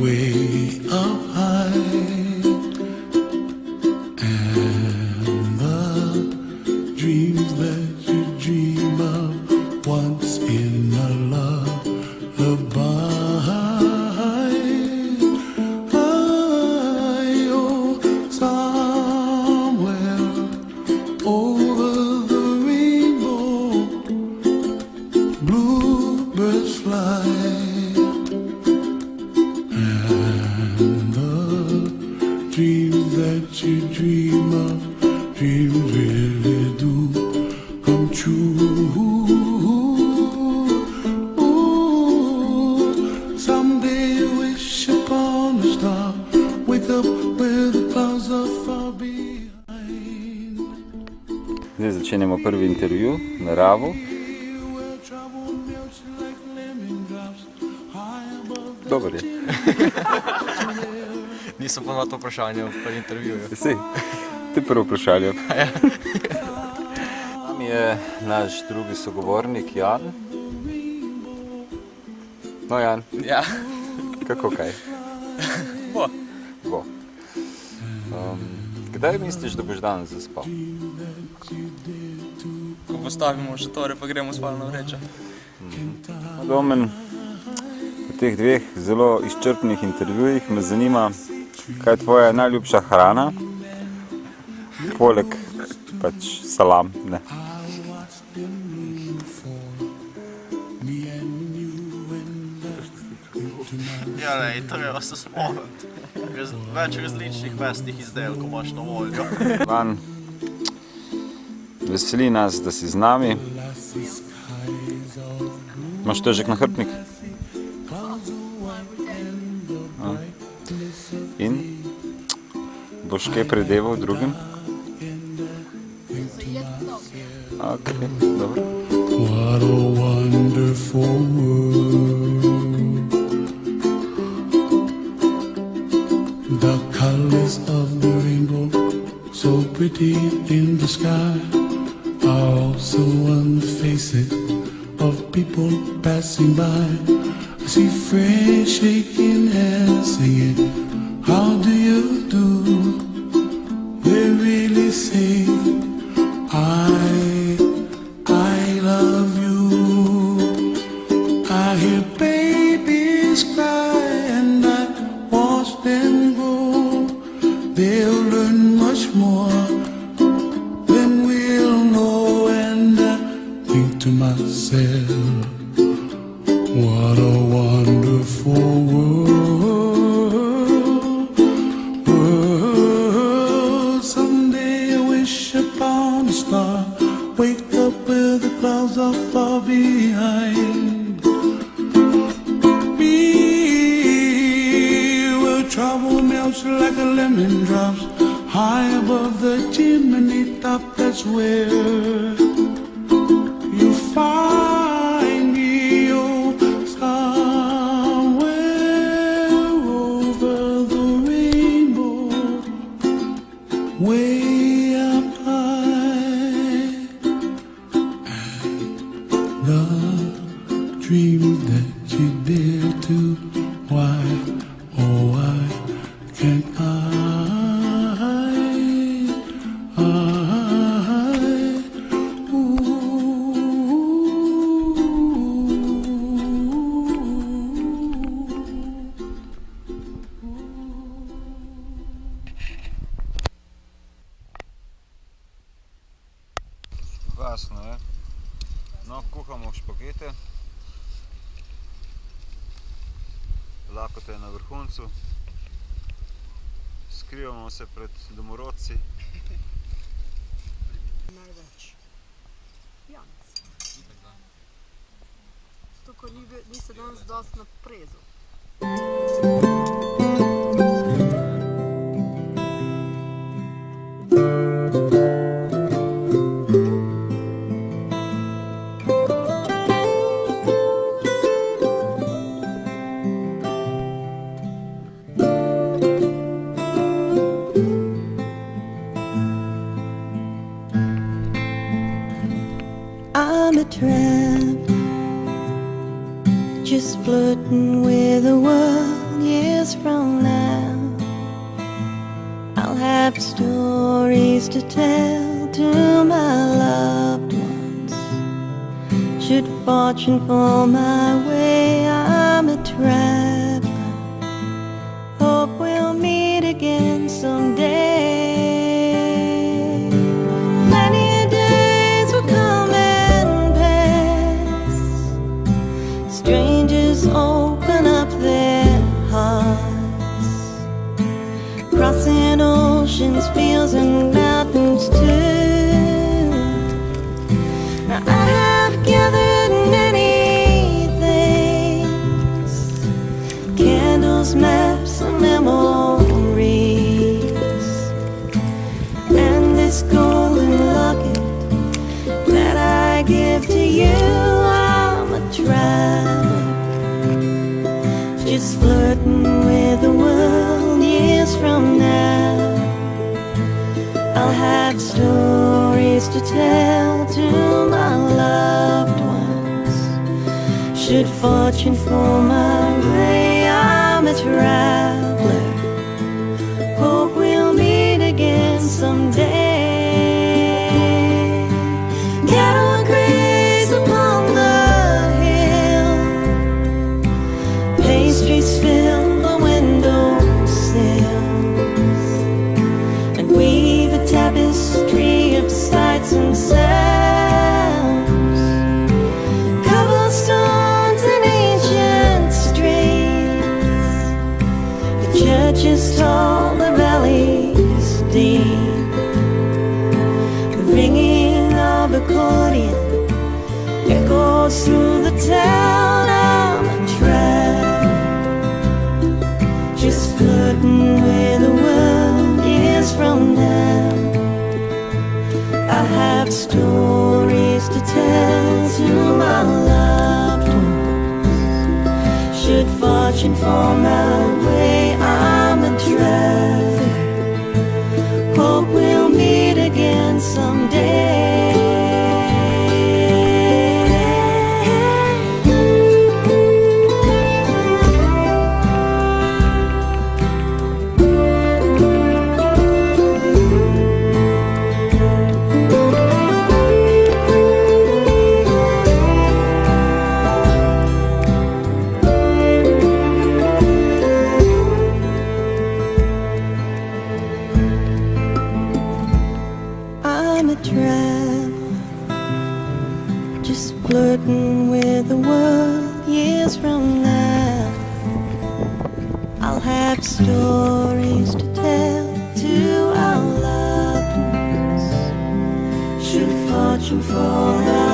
way up high, and the dreams that you dream of once in a lullaby. Oh, somewhere over the rainbow, bluebirds fly. Dreams that you dream of, dreams really do come true. Ooh, someday you wish upon a star, wake up where the clouds are far behind. Zdaj začenjamo prvi intervju na Ravu. Dober je. Nisem poznal to vprašanje v intervjuju. Si? Ti prvo vprašanje. Tam je naš drugi sogovornik, Jan. No, Jan. Ja. Kako kaj? Bo. Bo. Kdaj misliš, da boš danes zaspal? Ko postavimo šatore, pa gremo spalno vrečo. Domen, v teh dveh zelo izčrpnih intervjujih me zanima, kaj je tvoja najljubša hrana, poleg pač salam, ne? Ja, lej, treba se spomniti. Več različnih mesnih izdelkov imaš na voljo. Van, veseli nas, da si z nami. Imaš težek nahrbtnik? In? Boš kaj predeval drugim? Ok, dobro. What a wonderful world. The colors of the rainbow, so pretty in the sky, are also on the faces of people passing by. I see friends shaking hands, singing, how do you do? They really say, I love you. I hear babies cry and I watch them grow. They'll learn much more than we'll know. And I think to myself, what a wonderful world. Someday I wish upon a star, wake up where the clouds are far behind. Be where trouble melts like a lemon drops, high above the chimney top. That's where you find me, oh, somewhere over the rainbow, way up high. The dreams that you dare to, why, oh why can't I, ooh. Vasno je. No, kuhamo špagete. Lakota je na vrhuncu. Skrivamo se pred domorodci. Največ. Janc. Zato, ko ni se danes dosti naprezal. I'm a tramp, just flirting with the world. Yes, years from now, I'll have stories to tell to my loved ones. Should fortune fall my way, I'm a traveler. Hope we'll meet again someday. Many days will come and pass. Strangers open up their hearts, crossing oceans, fields, and mountains too. Now I have gathered many things: candles, maps, and memories, and this golden locket that I give to you. I'm a traveler, just flirting with the world. Years from now, I'll have stories to tell to my loved ones. Should fortune fall my way, I'm a traveler. Hope we'll meet again someday. Cattle graze upon the hill, pastries fill the windowsills, and weave a tapestry of sights and sounds. Cobblestones and ancient streets, the churches tall, the valleys deep, the ringing of accordion echoes through the town. I'm a traveler, just flirting with the world. Years from now, I have stories to tell to my loved ones. Should fortune fall my way, I'm a traveler. Hope we'll meet again someday. I'm a traveler, just flirting with the world. Years from now, I'll have stories to tell to our loved ones. Should fortune fall out